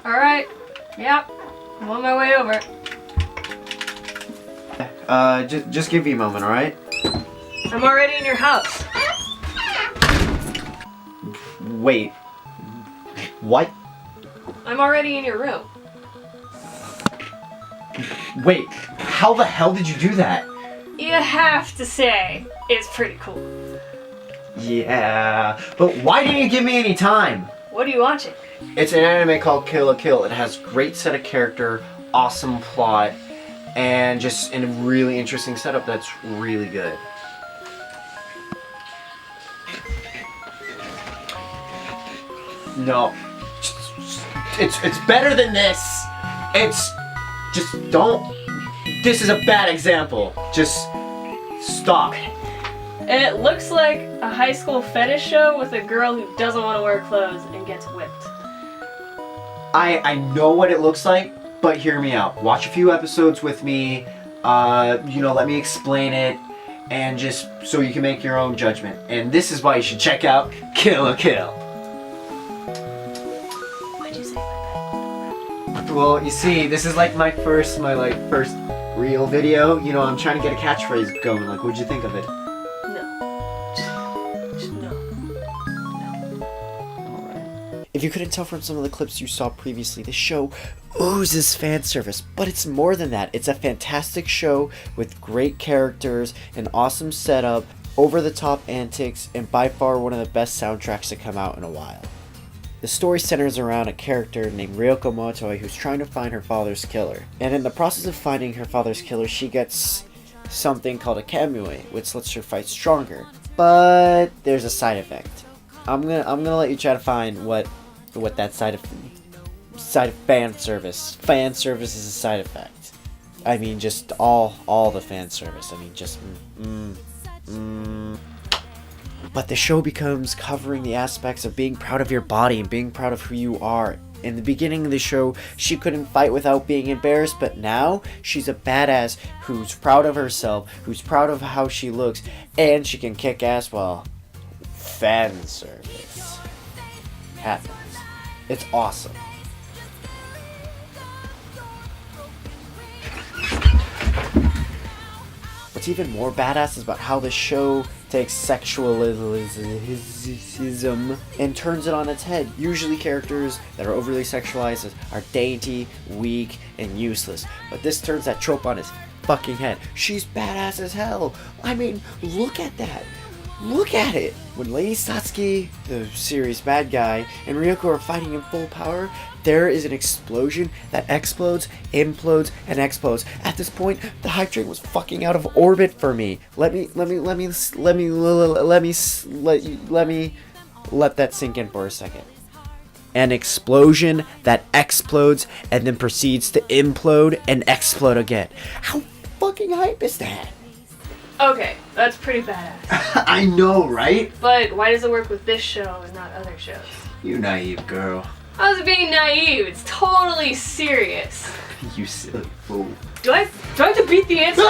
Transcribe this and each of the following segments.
Alright. Yep. I'm on my way over. Just give me a moment, alright? I'm already in your house. Wait. What? I'm already in your room. Wait, how the hell did you do that? You have to say, it's pretty cool. Yeah, but why didn't you give me any time? What are you watching? It's an anime called Kill la Kill. It has great set of character, awesome plot, and just a really interesting setup that's really good. No. It's better than this. It's just don't. This is a bad example. Just stop. It looks like a high school fetish show with a girl who doesn't want to wear clothes and gets whipped. I know what it looks like, but hear me out. Watch a few episodes with me. Let me explain it, and just so you can make your own judgment. And this is why you should check out Kill la Kill. Why'd you say that? Well, you see, this is like my first real video. You know, I'm trying to get a catchphrase going. Like, what'd you think of it? Just no. Alright. If you couldn't tell from some of the clips you saw previously, the show oozes fan service, but it's more than that. It's a fantastic show with great characters, an awesome setup, over-the-top antics, and by far one of the best soundtracks to come out in a while. The story centers around a character named Ryuko Motoi who's trying to find her father's killer. And in the process of finding her father's killer, she gets something called a kamui, which lets her fight stronger. But there's a side effect. I'm gonna let you try to find what that side of fan service. Fan service is a side effect. I mean, just all the fan service. I mean, just But the show becomes covering the aspects of being proud of your body and being proud of who you are. In the beginning of the show, she couldn't fight without being embarrassed, but now she's a badass who's proud of herself, who's proud of how she looks, and she can kick ass while fan service happens. It's awesome. What's even more badass is about how the show takes sexualism and turns it on its head. Usually characters that are overly sexualized are dainty, weak, and useless. But this turns that trope on its fucking head. She's badass as hell. I mean, look at that. Look at it! When Lady Satsuki, the series bad guy, and Ryuko are fighting in full power, there is an explosion that explodes, implodes, and explodes. At this point, the hype train was fucking out of orbit for me. Let that sink in for a second. An explosion that explodes and then proceeds to implode and explode again. How fucking hype is that? Okay, that's pretty badass. I know, right? But why does it work with this show and not other shows? You naive girl. I was being naive. It's totally serious. You silly fool. Do I have to beat the answer?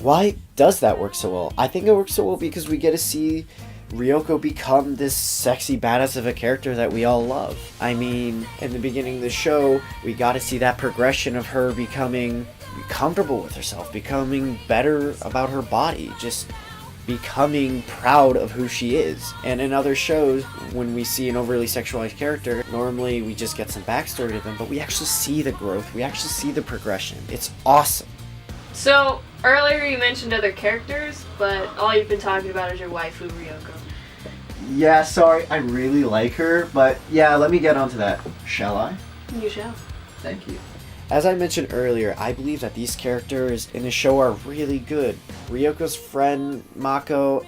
Why does that work so well? I think it works so well because we get to see Ryuko become this sexy badass of a character that we all love. I mean, in the beginning of the show, we got to see that progression of her becoming comfortable with herself, becoming better about her body, just becoming proud of who she is. And in other shows, when we see an overly sexualized character, normally we just get some backstory to them, but we actually see the growth, we actually see the progression. It's awesome. So, earlier you mentioned other characters, but all you've been talking about is your waifu, Ryuko. Yeah, sorry, I really like her, but yeah, let me get onto that. Shall I? You shall. Thank you. As I mentioned earlier, I believe that these characters in the show are really good. Ryuko's friend, Mako,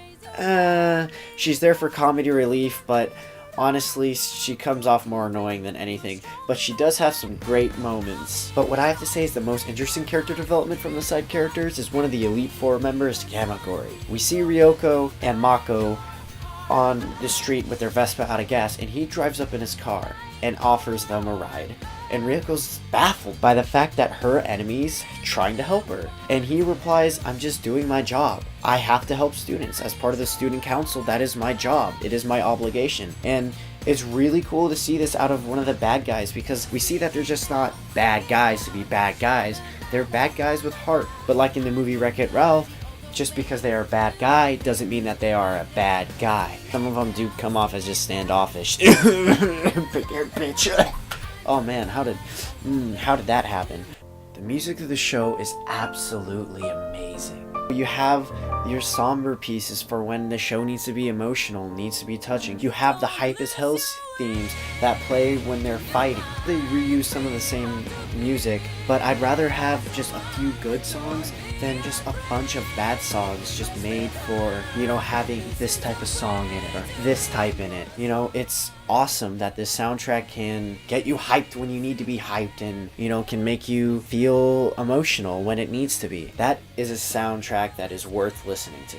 she's there for comedy relief, but honestly, she comes off more annoying than anything. But she does have some great moments. But what I have to say is the most interesting character development from the side characters is one of the Elite Four members, Gamagori. We see Ryuko and Mako on the street with their Vespa out of gas, and he drives up in his car and offers them a ride. And Ryuko's baffled by the fact that her enemy's trying to help her. And he replies, "I'm just doing my job. I have to help students. As part of the student council, that is my job. It is my obligation." And It's really cool to see this out of one of the bad guys, because we see that they're just not bad guys to be bad guys. They're bad guys with heart. But like in the movie Wreck-It Ralph, just because they are a bad guy doesn't mean that they are a bad guy. Some of them do come off as just standoffish. Bitch. Oh man, how did that happen? The music of the show is absolutely amazing. You have your somber pieces for when the show needs to be emotional, needs to be touching. You have the hype as hell themes that play when they're fighting. They reuse some of the same music, but I'd rather have just a few good songs than just a bunch of bad songs just made for, you know, having this type of song in it or this type in it. You know, it's awesome that this soundtrack can get you hyped when you need to be hyped and, you know, can make you feel emotional when it needs to be. That is a soundtrack that is worth listening to.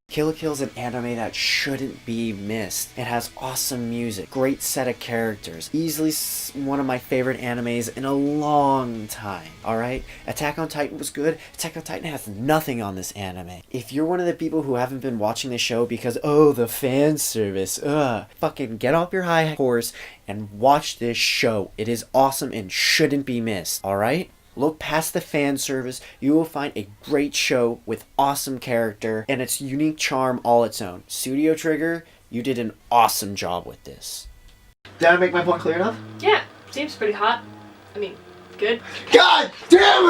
Kill la Kill is an anime that shouldn't be missed. It has awesome music, great set of characters, easily one of my favorite animes in a long time, alright? Attack on Titan was good. Attack on Titan has nothing on this anime. If you're one of the people who haven't been watching the show because, oh, the fan service, fucking get off your high horse and watch this show. It is awesome and shouldn't be missed, alright? Look past the fan service, you will find a great show with awesome character and its unique charm all its own. Studio Trigger, you did an awesome job with this. Did I make my point clear enough? Yeah, seems pretty hot. I mean, good. God damn it!